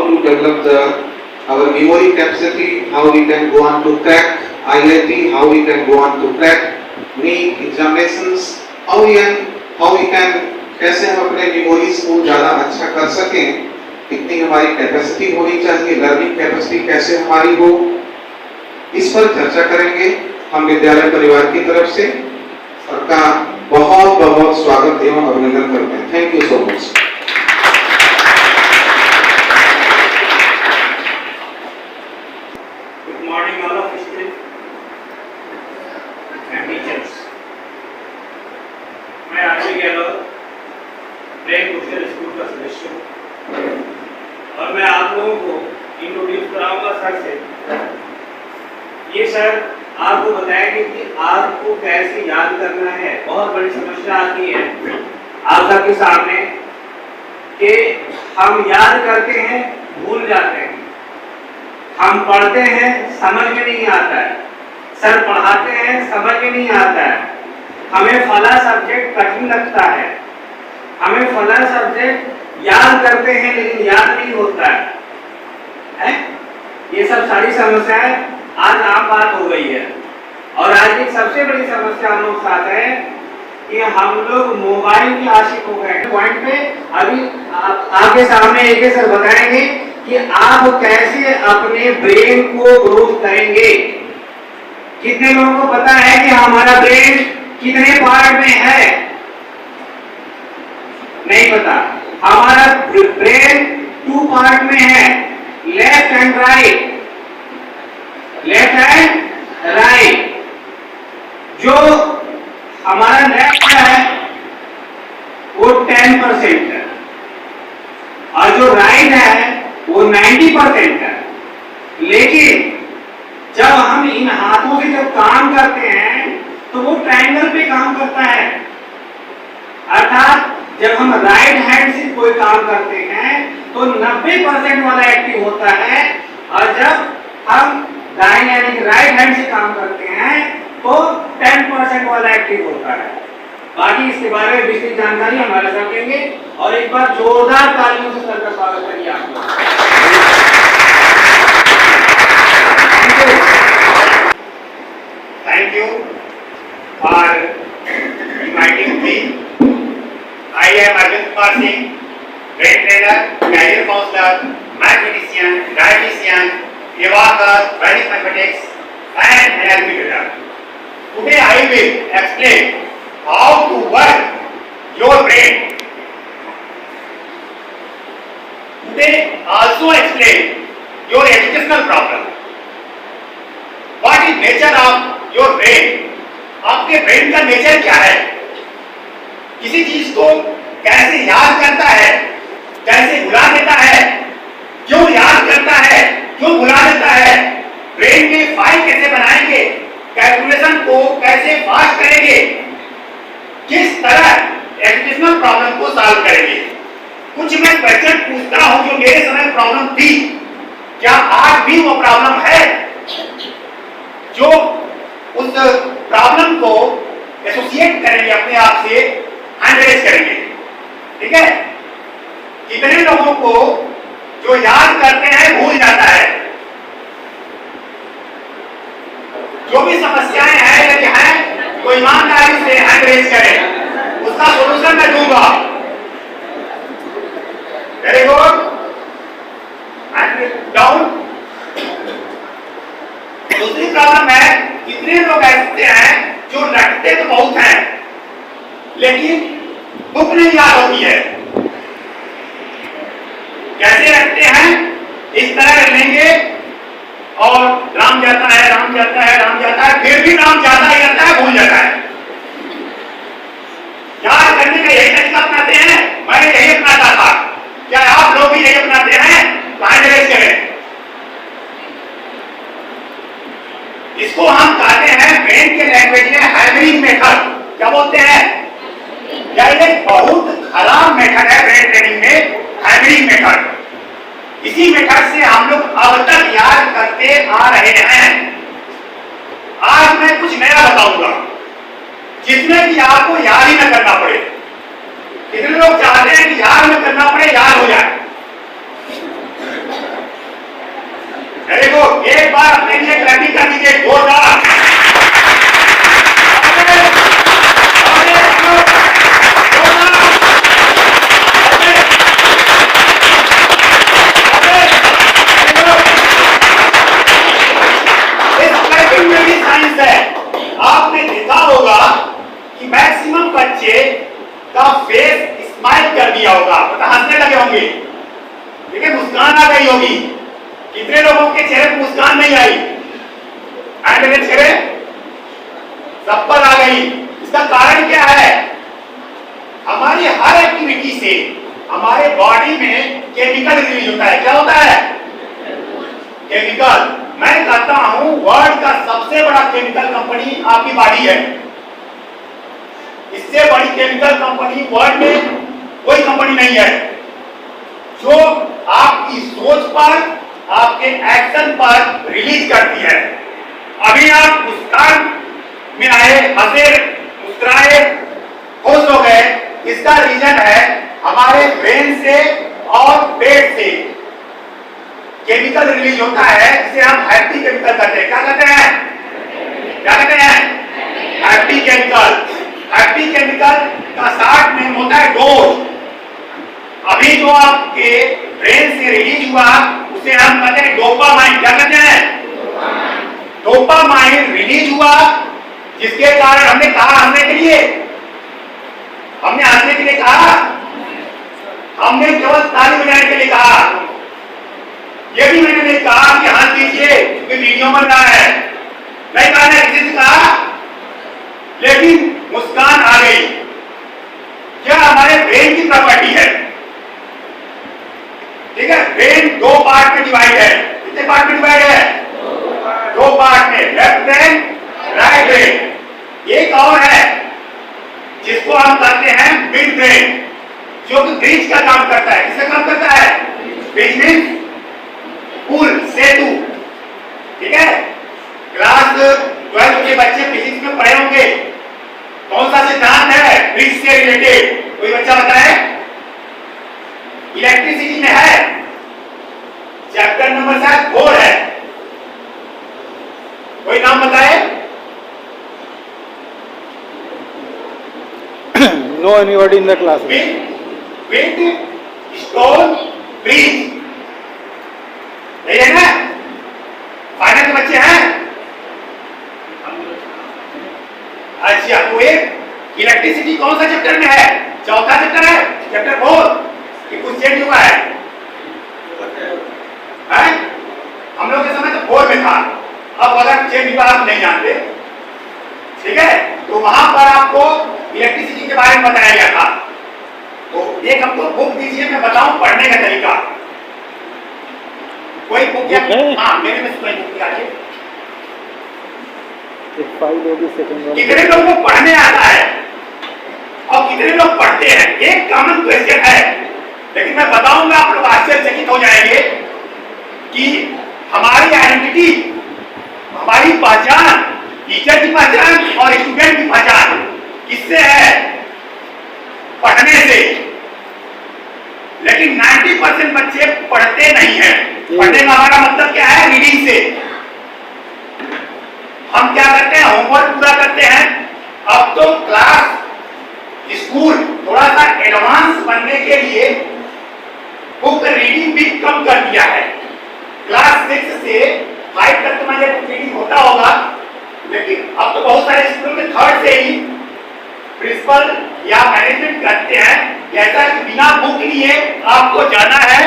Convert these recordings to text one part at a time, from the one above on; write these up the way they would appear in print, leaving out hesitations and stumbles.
to develop our memory capacity, how we can go on to crack IIT, how we can go on to crack NEET examinations, how we can कैसे हम अपने memories को ज़्यादा अच्छा कर सकें, कितनी हमारी कैपेसिटी होनी चाहिए, लर्निंग कैपेसिटी कैसे हमारी हो, इस पर चर्चा करेंगे हम विद्यालय परिवार की तरफ से। सबका बहुत बहुत स्वागत एवं अभिनंदन करते हैं। Thank you so much. Good morning all of students and teachers. मैं आरवी गहलोत ब्रेक भूषण स्कूल का सदस्य हूँ और मैं आप लोगों को इंट्रोड्यूस कराऊंगा सर से। ये सर आपको बताएंगे कि आपको कैसे याद करना है। बहुत बड़ी समस्या आती है आप सबके सामने कि हम याद करते हैं भूल जाते हैं, हम पढ़ते हैं समझ में नहीं आता है, सर पढ़ाते हैं समझ में नहीं आता है, हमें फला सब्जेक्ट कठिन लगता है, हमें फला सब्जेक्ट याद करते हैं लेकिन याद नहीं होता है? ये सब सारी समस्याएं आज आम बात हो गई है। और आज एक सबसे बड़ी समस्या हम लोग साथ है कि हम लोग मोबाइल के आशिक हो गए। पॉइंट पे अभी आपके सामने एक सर बताएंगे कि आप कैसे अपने ब्रेन को ग्रोथ करेंगे। कितने लोगों को पता है कि हमारा ब्रेन कितने पार्ट में है? नहीं पता। हमारा ब्रेन 2 पार्ट में है, left and right. Left and right. जो हमारा लेफ्ट है वो 10% है और जो राइट है वो 90% है। लेकिन जब हम इन हाथों से जब काम करते हैं तो वो ट्रायंगल पे काम करता है। अर्थात जब हम राइट हैंड से कोई काम करते हैं तो 90% वाला एक्टिव होता है और जब हम दाएं यानी कि राइट हैंड से काम करते हैं तो 10% वाला एक्टिव होता है। बाकी इसके बारे में विस्तृत जानकारी हमारे साथ देंगे और एक बार जोरदार तालियों से सर का स्वागत करिए आप लोग। Thank you for inviting me. I am Arvind Kumar Singh, brain trainer, career counselor, mathematician, dietitian, evaluator, Vedic mathematics, and NLP tutor. Today I will explain how to work your brain. Today also explain your educational problem. What is nature of your brain? आपके brain का nature क्या है? किसी चीज को कैसे याद करता है, कैसे भुला देता है, क्यों याद करता है, क्यों भुला देता है, ब्रेन में फाइल कैसे बनाएंगे, कैलकुलेशन को कैसे फास्ट करेंगे, किस तरह एजुकेशनल प्रॉब्लम को सॉल्व करेंगे। कुछ मैं क्वेश्चन पूछता हूं जो मेरे समय प्रॉब्लम थी, क्या आज भी वो प्रॉब्लम है? जो उस प्रॉब्लम को एसोसिएट करेंगे अपने आप से, एनालाइज करेंगे। ठीक है? कितने लोगों को जो याद करते हैं भूल जाता है? जो भी समस्याएं हैं यदि हैं तो ईमानदारी से एनालाइज करें, उसका सॉल्यूशन मैं दूंगा। Very good. And down. दूसरी प्रॉब्लम है, कितने लोग ऐसे हैं जो रटते तो बहुत हैं लेकिन बुक नहीं याद होती है। कैसे रखते हैं? इस तरह लेंगे और राम जाता है, राम जाता है, राम जाता है, फिर भी राम जाता ही रहता है, भूल जाता है। याद करने का यही तरीका अपनाते हैं, मैं यही अपनाता था। क्या आप लोग भी यही अपनाते हैं? एनालाइज करें। इसको हम कहते हैं ब्रेन के लैंग्वेज में हैमरिंग मेथड। क्या बोलते हैं? यह एक बहुत खराब मेथड है ब्रेन ट्रेनिंग में, हैमरिंग मेथड। इसी मेथड से हम लोग अब तक याद करते आ रहे हैं। आज मैं कुछ नया बताऊंगा जिसमें कि आपको याद ही न करना पड़े। कितने लोग चाहते हैं कि याद न करना पड़े, याद हो जाए? एक बार अपने लिए क्लैपिंग कर दीजिए जोरदार। साइंस है, आपने देखा होगा कि मैक्सिमम बच्चे का फेस स्माइल कर दिया होगा, मतलब हंसने लगे होंगे, लेकिन मुस्कान आ गई होगी। कितने लोगों के चेहरे पर मुस्कान नहीं आई? मेरे चेहरे सब पर आ गई। इसका कारण क्या है? हमारी हर एक्टिविटी से हमारे बॉडी में केमिकल रिलीज होता है। क्या होता है? केमिकल। मैं कहता हूं वर्ल्ड का सबसे बड़ा केमिकल कंपनी आपकी बॉडी है। इससे बड़ी केमिकल कंपनी वर्ल्ड में कोई कंपनी नहीं है, जो आपकी सोच पर, आपके एक्शन पर रिलीज करती है। अभी आप मुस्कान में आए, हंसे, मुस्कुराए, खुश हो गए, इसका रीजन है हमारे ब्रेन से और पेट से केमिकल रिलीज होता है, जिसे हम हैप्पी केमिकल कहते हैं। क्या कहते हैं? क्या कहते हैं? Happy chemical. हैप्पी केमिकल का शॉर्ट नेम होता है डोज। अभी जो आपके ब्रेन से रिलीज हुआ उसे हम कहते हैं डोपामाइन। क्या कहते हैं? डोपामाइन रिलीज हुआ, जिसके कारण हमने कहा हंसने के लिए, हमने हंसने के लिए कहा, हमने केवल ताली बजाने के लिए कहा। यह भी मैंने नहीं कहा कि हंस दीजिए क्योंकि वीडियो बन रहा है, नहीं कहा, किसी से कहा, लेकिन मुस्कान आ गई। क्या हमारे ब्रेन की प्रॉपर्टी है? ठीक है, ब्रेन दो पार्ट में डिवाइड है। कितने पार्ट में डिवाइड है? दो पार्ट में, लेफ्ट ब्रेन, राइट ब्रेन। एक और है जिसको हम कहते हैं मिड ब्रेन, जो कि ब्रिज का काम करता है। किसका काम करता है? ब्रिज मींस पुल, सेतु। ठीक है, क्लास 12 के बच्चे फिजिक्स में पढ़े होंगे। कौन सा सिद्धांत है ब्रिज से रिलेटेड? कोई बच्चा बताए? इलेक्ट्रिसिटी में है, चैप्टर नंबर शायद 4 है। कोई नाम बताए? No anybody in the class. Wind, stone, bridge, यही है ना? फाइनल के बच्चे हैं? अच्छा, तो एक इलेक्ट्रिसिटी कौन सा चैप्टर में है? चौथा चैप्टर है, चैप्टर 4। कि कुछ चेंज हुआ है? हम लोग के समय तो 4 में था, अब अगर चेंज हुआ आप नहीं जानते। ठीक है, तो वहां पर आपको इलेक्ट्रिसिटी के बारे में बताया गया था। तो एक हमको बुक दीजिए, मैं बताऊं पढ़ने का तरीका। कोई बुक या? हाँ, मेरे में कोई बुक निकालिए। कितने लोगों को पढ़ने आता है और कितने लोग पढ़ते हैं? एक कॉमन क्वेश्चन है, लेकिन मैं बताऊंगा, आप लोग आश्चर्यचकित हो जाएंगे कि हमारी आइडेंटिटी, हमारी पहचान, टीचर की पहचान और स्टूडेंट की पहचान किससे है? पढ़ने से। लेकिन 90% बच्चे पढ़ते नहीं हैं। पढ़ने का हमारा मतलब क्या है? रीडिंग से। हम क्या करते हैं? होमवर्क पूरा करते हैं। अब तो क्लास, स्कूल थोड़ा सा एडवांस बनने के लिए बुक रीडिंग भी कम कर दिया है। क्लास 6 से 5 तक तो बुक रीडिंग होता होगा, लेकिन अब तो बहुत सारे स्कूल में 3rd से ही प्रिंसिपल या मैनेजमेंट करते हैं ऐसा कि बिना बुक लिए आपको जाना है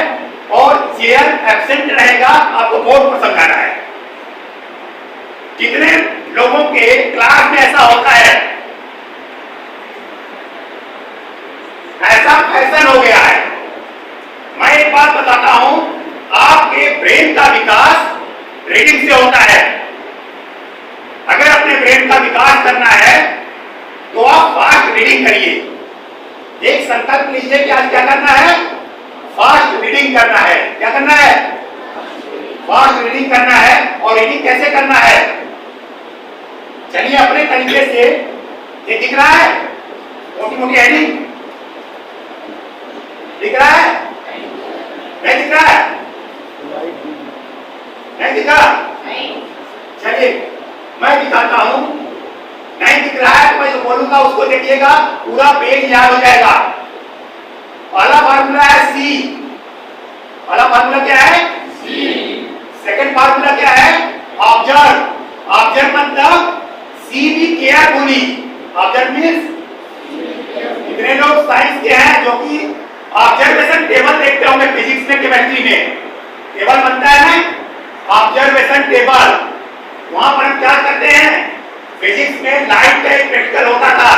और चेयर एब्सेंट रहेगा, आपको बोर्ड पर समझाना है। कितने लोगों के क्लास में ऐसा होता है? ऐसा फैशन हो गया है। मैं एक बात बताता हूं, आपके ब्रेन का विकास रीडिंग से होता है। अगर अपने ब्रेन का विकास करना है तो आप फास्ट रीडिंग करिए। एक संकल्प लीजिए कि आज क्या करना है? फास्ट रीडिंग करना है। क्या करना है? फास्ट रीडिंग करना है। और रीडिंग कैसे करना है? चलिए अपने तरीके से। ये दिख रहा है? मोटी मोटी हेडिंग दिख रहा है? नहीं दिख रहा है? नहीं दिख रहा? पूरा पेज याद हो जाएगा। पहला फार्मूला है सी। पहला फार्मूला क्या है? सी। सेकंड फार्मूला क्या है? ऑब्जर्व। ऑब्जर्व मतलब see be carefully. Observe means कितने लोग साइंस के हैं जो कि ऑब्जर्वेशन टेबल देखते होंगे फिजिक्स में, केमिस्ट्री में टेबल बनता है ना, ऑब्जर्वेशन टेबल। वहां पर हम क्या करते हैं, फिजिक्स में लाइट का एक प्रैक्टिकल होता था,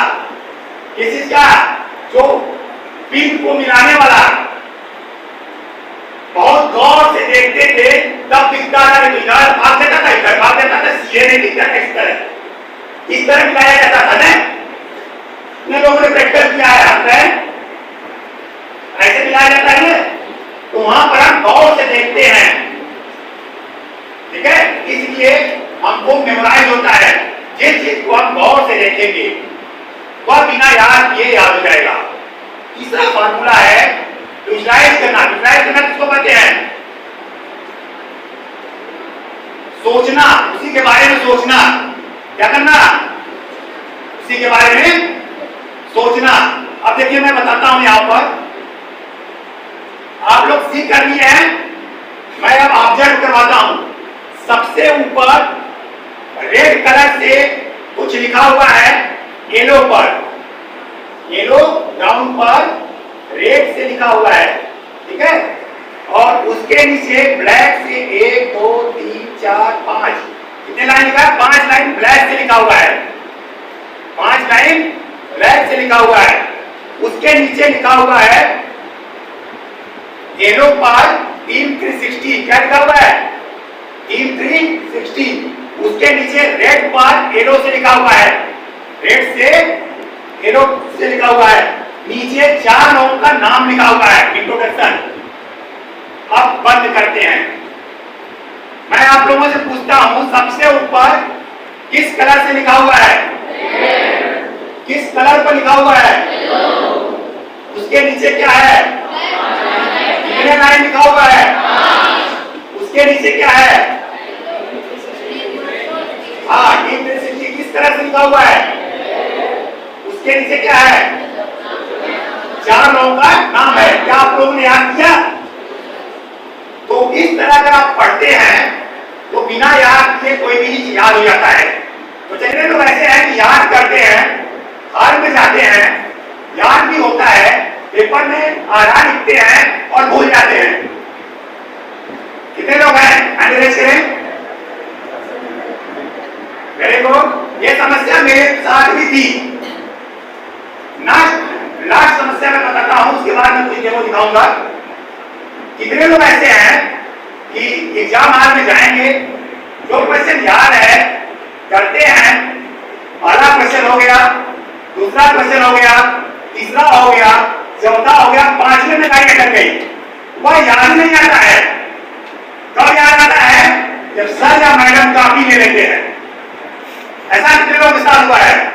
किस चीज का, जो पिन को मिलाने वाला। बहुत गौर से देखते थे तब दिखता था, इधर भाग देता था, इधर भाग देता था, सीधे नहीं दिखता था। इस तरह मिलाया जाता था ना। कितने लोगों ने प्रैक्टिकल किया है हाथ में? ऐसे मिलाया जाता है। तो वहां पर हम गौर से देखते हैं, ठीक है, इसलिए हमको मेमोराइज होता है। जिस चीज को हम गौर से देखेंगे वह बिना याद किए याद हो जाएगा। तीसरा फार्मूला है विजुअलाइज करना। विजुअलाइज करना किसको कहते हैं? सोचना, उसी के बारे में सोचना। क्या करना? उसी के बारे में सोचना। अब देखिए मैं बताता हूं यहां पर, आप लोग सीख कर लिए हैं, मैं अब ऑब्जर्व करवाता हूं। सबसे ऊपर रेड कलर से कुछ लिखा हुआ है येलो पर, येलो ग्राउंड पर रेड से लिखा हुआ है, ठीक है, और उसके नीचे ब्लैक से 1 2 3 4 5 कितने लाइन लिखा है? 5 लाइन ब्लैक से लिखा हुआ है। 5 लाइन ब्लैक से लिखा हुआ है। उसके नीचे लिखा हुआ है येलो पर टीम 360। क्या लिखा हुआ है? टीम 360। उसके नीचे रेड पर येलो से लिखा हुआ है, रेड से येलो से लिखा हुआ है। नीचे 4 लोगों का नाम लिखा हुआ है, इंट्रोडक्शन। अब बंद करते हैं। मैं आप लोगों से पूछता हूं, सबसे ऊपर किस कलर से लिखा हुआ है? किस कलर पर लिखा हुआ है? उसके नीचे क्या है? कितने लाइन लिखा हुआ है? उसके नीचे क्या है? हाँ, टीम 360 किस तरह से लिखा हुआ है? उसके नीचे क्या है? 4 लोगों का नाम है। क्या आप लोगों ने याद किया? तो इस तरह अगर आप पढ़ते हैं तो बिना याद किए कोई भी चीज याद हो जाता है। तो चलिए लोग ऐसे हैं कि याद करते हैं, हार में जाते हैं, याद भी होता है, पेपर में आधा लिखते हैं और भूल जाते हैं। कितने लोग हैं? एंड्रेस करें। मेरे को ये समस्या मेरे साथ भी थी। लास्ट समस्या मैं बताता हूं, उसके बाद मैं कुछ डेमो दिखाऊंगा। कितने लोग ऐसे हैं कि एग्जाम हॉल में जाएंगे, जो क्वेश्चन याद है करते हैं, पहला क्वेश्चन हो गया, दूसरा क्वेश्चन हो गया, तीसरा हो गया, चौथा हो गया, 5वें में गाड़ी अटक गई, वह याद नहीं आता है। कब याद आता है? जब सर या मैडम कॉपी ले लेते हैं। ऐसा कितने लोगों के साथ हुआ है?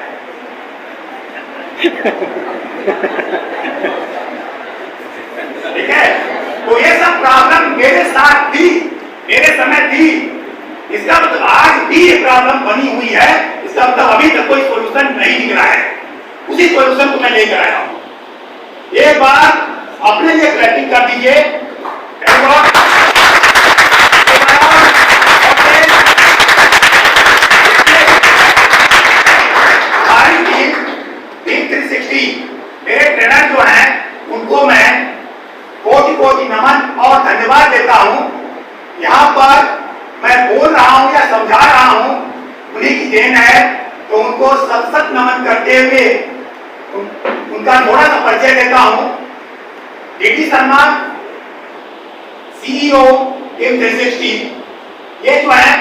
ठीक है, तो ये सब प्रॉब्लम मेरे साथ थी, मेरे समय थी। इसका मतलब आज भी ये प्रॉब्लम बनी हुई है। इसका मतलब अभी तक कोई सॉल्यूशन नहीं दिख रहा है। उसी सॉल्यूशन को मैं लेकर आया हूं। एक बार अपने लिए क्रैकिंग कर दीजिए। मेरे ट्रेनर जो हैं उनको मैं कोटि नमन और धन्यवाद देता हूं। यहां पर मैं बोल रहा हूं या समझा रहा हूं, उन्हीं की देन है। तो उनको सत नमन करते हुए उनका थोड़ा सा परिचय देता हूं। डीटी शर्मा, सीईओ टीम 360, ये जो है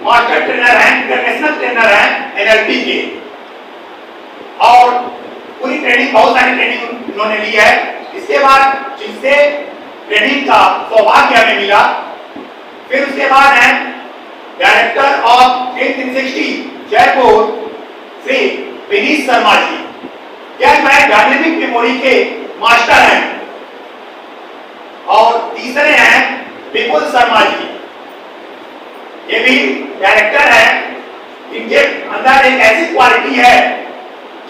मास्टर ट्रेनर हैं, इंटरनेशनल ट्रेनर हैं एनएलपी के, और पूरी ट्रेनिंग, बहुत सारी ट्रेनिंग उन्होंने ली है। इसके बाद जिससे ट्रेनिंग का सौभाग्य हमें मिला, फिर उसके बाद है director of team 360 Jaipur Shri Vineet Sharma ji. यह मैं डायनेमिक मेमोरी के मास्टर हैं। और तीसरे हैं विपुल शर्मा जी, ये भी डायरेक्टर हैं। इनके अंदर एक ऐसी क्वालिटी है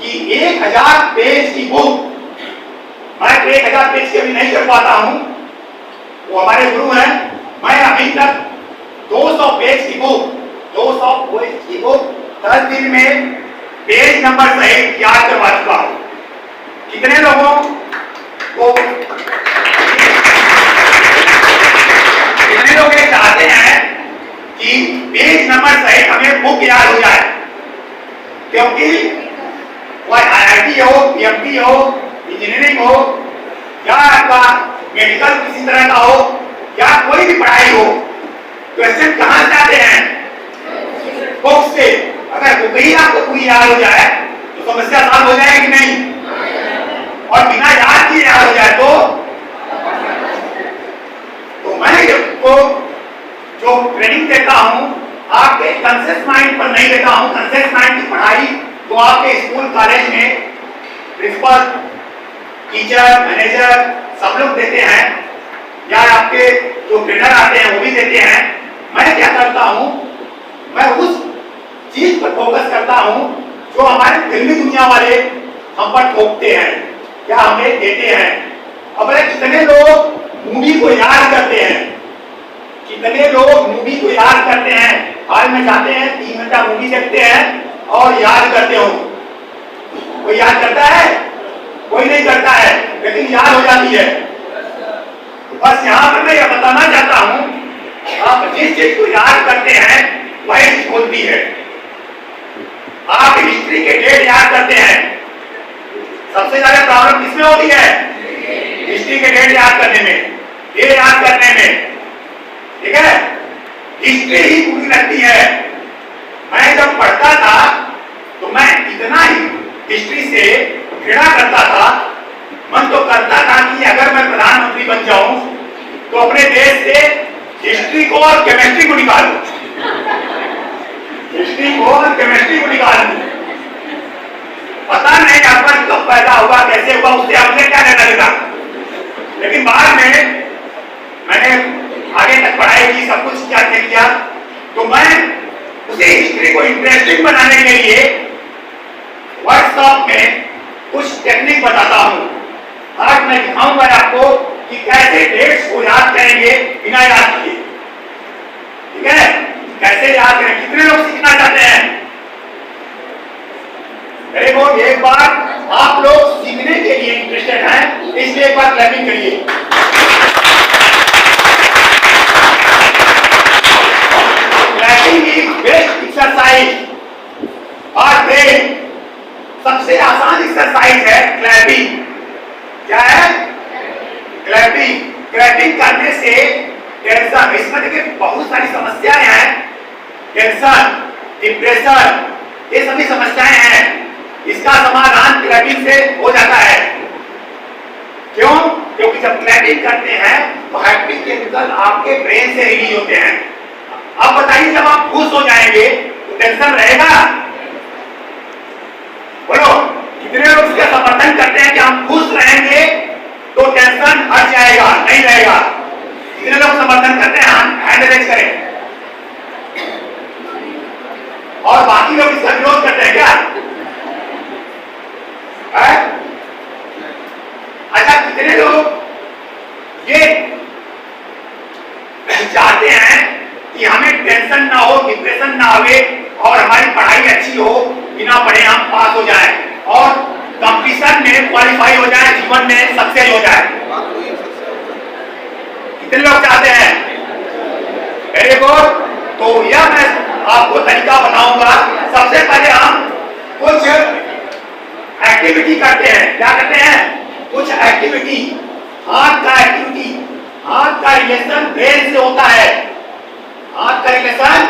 कि 1000 पेज की बुक मैं 1000 पेज के भी नहीं कर पाता हूं, वो हमारे गुरु हैं, मैं अभी तक 200 पेज की बुक 10 दिन में पेज नंबर सहित याद करवा चुका हूं। कितने लोगों को कितने लोग ये चाहते हैं कि पेज नंबर सहित हमें बुक याद हो जाए? क्योंकि वह IIT हो, PMT हो, इंजीनियरिंग हो या आपका मेडिकल किसी तरह का हो या कोई भी पढ़ाई हो, क्वेश्चन कहां से आते हैं? बुक से। अगर बुक ही आपको पूरी याद हो जाए तो समस्या सॉल्व हो जाएगी नहीं, और बिना याद किए याद हो जाए तो मैं आपको जो ट्रेनिंग देता हूं आपके कंसेप्ट माइंड पर नहीं देता हूं। कंसेप्ट माइंड की पढ़ाई तो आपके स्कूल कॉलेज में प्रिंसिपल, टीचर, मैनेजर सब लोग देते हैं, या आपके जो ट्रेनर आते हैं वो भी देते हैं। मैं क्या करता हूं, मैं उस चीज पर फोकस करता हूं जो हमारे फिल्मी दुनिया वाले हम पर थोपते हैं या हमें देते हैं। अब कितने लोग मूवी को याद करते हैं? कितने लोग मूवी को याद करते हैं? हाल में जाते हैं 3 घंटा मूवी देखते हैं और याद करते हो? कोई याद करता है? कोई नहीं करता है, लेकिन याद हो जाती है। बस यहाँ पर मैं यह बताना चाहता हूं, आप जिस चीज को याद करते हैं वही चीज होती है। आप हिस्ट्री के डेट याद करते हैं, सबसे ज्यादा प्रॉब्लम किसमें होती है? हिस्ट्री के डेट याद करने में, ये याद करने में, ठीक है? हिस्ट्री ही पूरी लगती है। मैं जब पढ़ता था तो मैं इतना ही हिस्ट्री से घृणा करता था, मन तो करता था कि अगर मैं प्रधानमंत्री बन जाऊं तो अपने देश से हिस्ट्री को और केमिस्ट्री को निकाल दूं, हिस्ट्री को और केमिस्ट्री को निकाल दूं। पता नहीं अकबर कब पैदा हुआ, कैसे हुआ, उससे हमने क्या लेना देना। लेकिन बाद में मैंने आगे तक पढ़ाई की, सब कुछ क्या किया, तो मैं उसे हिस्ट्री को इंटरेस्टिंग बनाने के लिए व्हाट्सएप में कुछ टेक्निक बताता हूं। आज मैं दिखाऊंगा आपको कि कैसे डेट्स को याद करेंगे बिना याद किए, ठीक है? कैसे याद करें? कितने लोग सीखना चाहते हैं? मेरे को एक बार आप लोग सीखने के लिए इंटरेस्टेड हैं, इसलिए एक बार क्लैपिंग करिए। क्लैपिंग इज बेस्ट एक्सरसाइज और ब्रेन सबसे आसान एक्सरसाइज है क्लैपिंग। क्या है? क्लैपिंग। क्लैपिंग करने से टेंशन, इसमें देखिए बहुत सारी समस्याएं हैं, टेंशन, डिप्रेशन, ये सभी समस्याएं हैं। इसका समाधान क्लैपिंग से हो जाता है। क्यों? क्योंकि जब क्लैपिंग करते हैं तो हैप्पी केमिकल आपके ब्रेन से रिलीज होते हैं। अब बताइए, जब आप खुश हो जाएंगे तो टेंशन रहेगा? बोलो, कितने लोग इसका समर्थन करते हैं कि हम खुश रहेंगे तो टेंशन हट जाएगा? नहीं रहेगा। कितने लोग समर्थन करते हैं? हैंड रेज करें। और बाकी लोग इसका विरोध करते हैं क्या? अच्छा, कितने लोग ये चाहते हैं कि हमें टेंशन ना हो, डिप्रेशन ना आवे और हमारी पढ़ाई अच्छी हो, बिना पढ़े हम पास हो जाए और कंपटीशन में क्वालिफाई हो जाए, जीवन में सक्सेस हो जाए? कितने लोग चाहते हैं? Very good. तो यह मैं आपको तरीका बताऊंगा। सबसे पहले हम कुछ एक्टिविटी करते हैं। क्या करते हैं? कुछ एक्टिविटी, हाथ का एक्टिविटी। हाथ का रिलेशन ब्रेन से होता है, हाथ का रिलेशन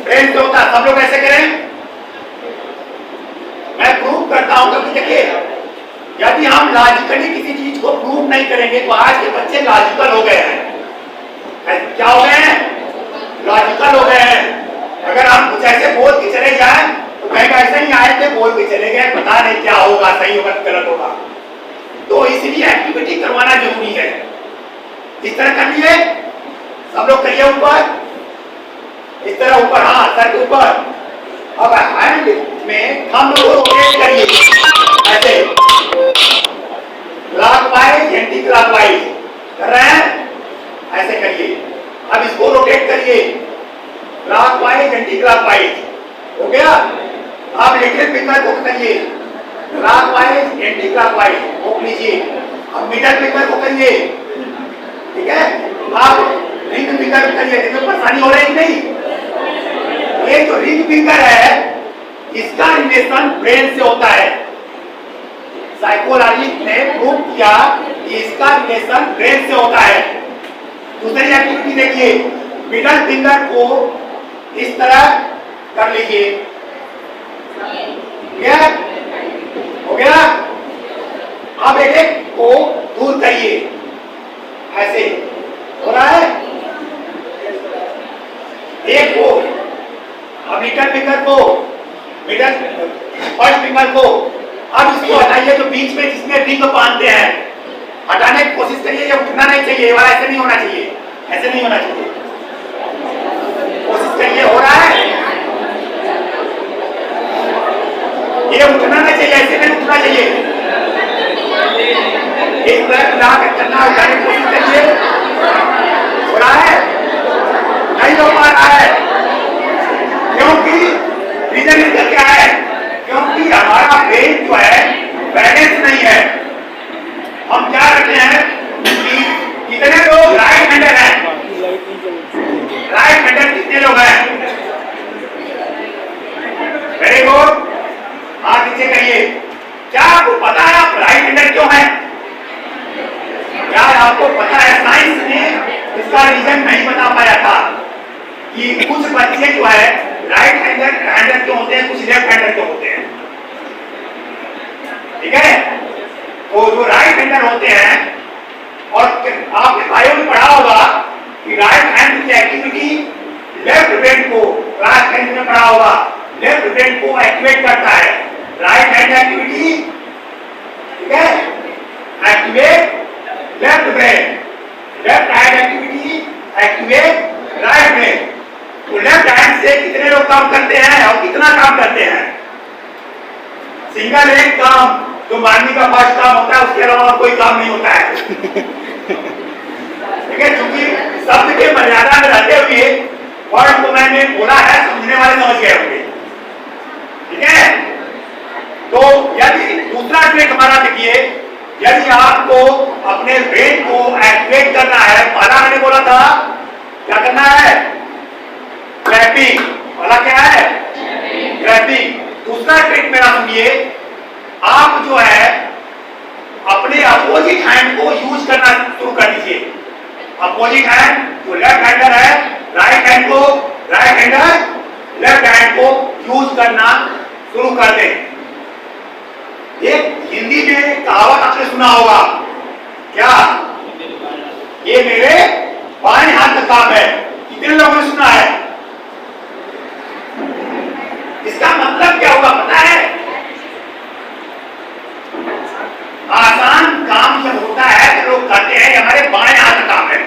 ब्रेन से होता है। सब लोग ऐसे करें, मैं प्रूव करता हूं। कभी देखिए, यदि हम लॉजिकली किसी चीज को प्रूव नहीं करेंगे तो आज के बच्चे लॉजिकल हो गए हैं। क्या हो गए हैं? लॉजिकल हो गए हैं। अगर हम कुछ ऐसे बोल के चले जाए तो कहेंगे ऐसे ही आए थे, बोल के चले गए, पता नहीं क्या होगा, सही होगा गलत होगा। तो इसलिए एक्टिविटी करवाना जरूरी है। इस तरह कर लिए, सब लोग करिए ऊपर, इस तरह ऊपर, हाँ सर के ऊपर। अब हैंड में हम लोग रोटेट करिए। ऐसे क्लॉकवाइज एंटी क्लॉकवाइज कर रहे हैं, ऐसे करिए। अब इसको रोटेट करिए, क्लॉकवाइज एंटी क्लॉकवाइज, हो गया। अब लिटिल फिंगर को करिए, क्लॉकवाइज एंटी क्लॉकवाइज, रोक लीजिए। अब मिडल फिंगर को करिए, ठीक है। अब रिंग फिंगर करिए, इसमें परेशानी हो रही नहीं। ये जो रिंग फिंगर है, इसका रिलेशन ब्रेन से होता है। साइकोलॉजिस्ट ने प्रूव किया कि इसका रिलेशन ब्रेन से होता है। दूसरी एक्टिविटी देखिए, मिडल फिंगर को इस तरह कर लीजिए, हो गया। अब एक को दूर करिए, ऐसे हो रहा है। एक को, अब मिडल फिंगर को, मिडल फर्स्ट फिंगर को, अब इसको हटाइए जो बीच में जिसमें रिंग बांधते हैं, हटाने की कोशिश करिए। ये उठना नहीं चाहिए, ये वाला ऐसे नहीं होना चाहिए, ऐसे नहीं होना चाहिए। कोशिश करिए, हो रहा है। ये उठना नहीं चाहिए, ऐसे नहीं उठना चाहिए। एक बार उठा करना, उठाने की कोशिश करिए, हो रहा है। नहीं हो पा रहा है, क्योंकि रीजन इसका क्या है? क्योंकि हमारा ब्रेन जो है बैलेंस नहीं है। हम क्या करते हैं कि कितने लोग राइट हैंडर हैं? राइट हैंडर कितने लोग हैं? वेरी गुड, हाथ नीचे करिए। क्या आपको पता है आप राइट हैंडर क्यों हैं? क्या आपको पता है साइंस ने इसका रीजन नहीं बता पाया था कि कुछ बच्चे जो है राइट हैंडर क्यों होते हैं, कुछ लेफ्ट हैंडर क्यों होते हैं, ठीक है। तो जो राइट हैंडर होते हैं, और आपने भाइयों ने पढ़ा होगा कि राइट हैंड की एक्टिविटी लेफ्ट ब्रेन को, राइट हैंड में पढ़ा होगा, लेफ्ट ब्रेन को एक्टिवेट करता है। राइट हैंड एक्टिविटी, ठीक है, activate left brain, left hand activity activate right brain. तो लेफ्ट हैंड से कितने लोग काम करते हैं और कितना काम करते हैं? सिंगल एक काम जो मानवी का फर्स्ट काम होता है, उसके अलावा कोई काम नहीं होता है, ठीक है। क्योंकि शब्द के मर्यादा में रहते हुए वर्ड को मैंने बोला है, समझने वाले समझ गए होंगे, ठीक है। तो यदि दूसरा ट्रिक हमारा देखिए, यदि आपको अपने ब्रेन को एक्टिवेट करना है, पहला मैंने बोला था क्या करना है? क्लैपिंग। वाला क्या है? क्लैपिंग। दूसरा ट्रिक मेरा सुनिए, आप जो है अपने अपोजिट हैंड को यूज करना शुरू कर दीजिए। अपोजिट हैंड जो लेफ्ट हैंडर है, राइट हैंड को, राइट हैंडर लेफ्ट हैंड को यूज करना शुरू कर दें। एक हिंदी में कहावत आपने सुना होगा, क्या? ये मेरे बाएं हाथ का काम है। कितने लोगों ने सुना है? इसका मतलब क्या होगा पता है? आसान काम जब होता है तो लोग कहते हैं हमारे बाएं हाथ का काम है।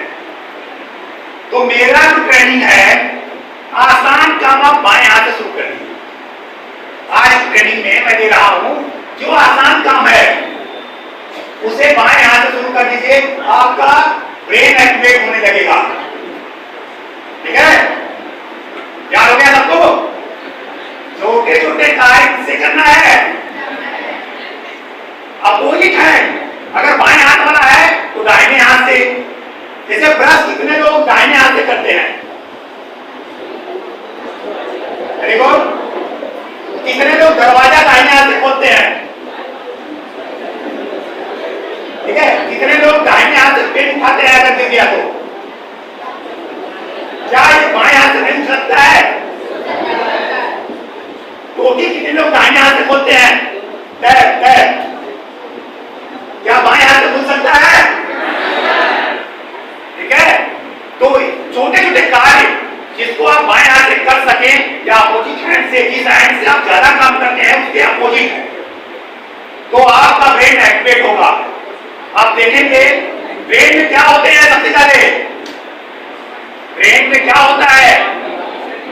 तो मेरा जो ट्रेनिंग है, आसान काम आप बाएं हाथ से शुरू कर लीजिए। आज ट्रेनिंग में मैं दे रहा हूं, जो आसान काम है उसे बाएं हाथ से शुरू कर दीजिए, आपका ब्रेन एक्टिवेट होने लगेगा, ठीक है। याद हो गया सबको? छोटे छोटे कार्य किससे करना है? Opposite hand. अगर बाएं हाथ वाला है तो दाहिने हाथ से। जैसे ब्रश कितने लोग दाहिने हाथ से करते हैं? Very good. कितने लोग दरवाजा दाहिने हाथ से खोलते हैं? ठीक है। कितने लोग दाहिने हाथ से पेन उठाते हैं अगर दे दिया तो? क्या ये बाएं हाथ से नहीं सकता है? टोटी कितने लोग दाहिने हाथ से खोलते हैं? क्या बाएं हाथ से खोल सकता है? ठीक है। तो छोटे छोटे कार्य जिसको आप बाएं हाथ से कर सके, या अपोजिट हैंड से, जिस हैंड से आप ज्यादा काम करते हैं उसके अपोजिट है, तो आपका ब्रेन एक्टिवेट होगा। आप देखेंगे ब्रेन में क्या होते हैं। सबसे पहले ब्रेन में क्या होता है?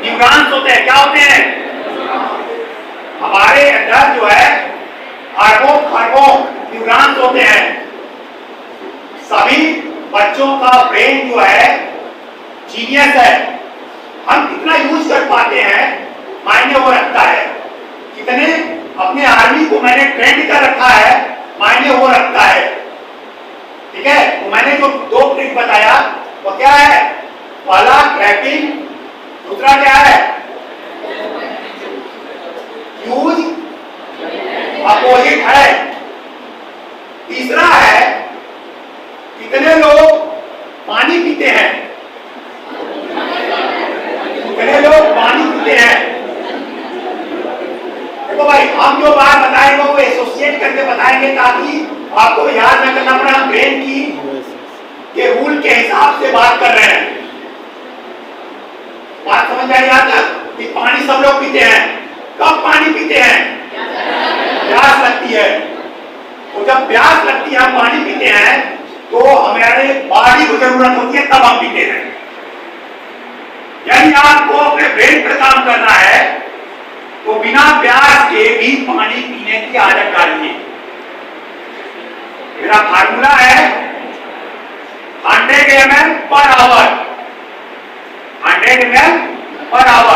न्यूरॉन्स होते हैं। क्या होते हैं? हमारे अंदर जो है अरबों खरबों न्यूरॉन्स होते हैं। सभी बच्चों का ब्रेन जो है जीनियस है। हम कितना यूज कर पाते हैं मायने वो रखता है। कितने अपने आर्मी को मैंने ट्रेंड कर रखा है मायने वो रखता है। ठीक है, तो मैंने जो 2 ट्रिक बताया वो क्या है? पहला ट्रैकिंग, दूसरा क्या है? यूज अपोजिट है, तीसरा है कितने लोग पानी पीते हैं। कितने लोग पानी पीते हैं। देखो भाई, हम जो बात बताएंगे वो एसोसिएट करके बताएंगे ताकि आपको याद न करना पड़े हम ब्रेन की ये रूल के हिसाब से बात कर रहे हैं। बात समझ में आई यहाँ तक कि पानी सब लोग पीते हैं। कब पानी पीते हैं? प्यास लगती है। तो जब प्यास लगती है हम पानी पीते हैं तो हमारे बॉडी को जरूरत होती है, तब हम पीते हैं। यानी आपको अपने ब्रेन पर काम करना है तो बिना प्यास के भी पानी पीने की आदत डालिए। मेरा फार्मूला है 100 ml per hour, 100 ml per hour.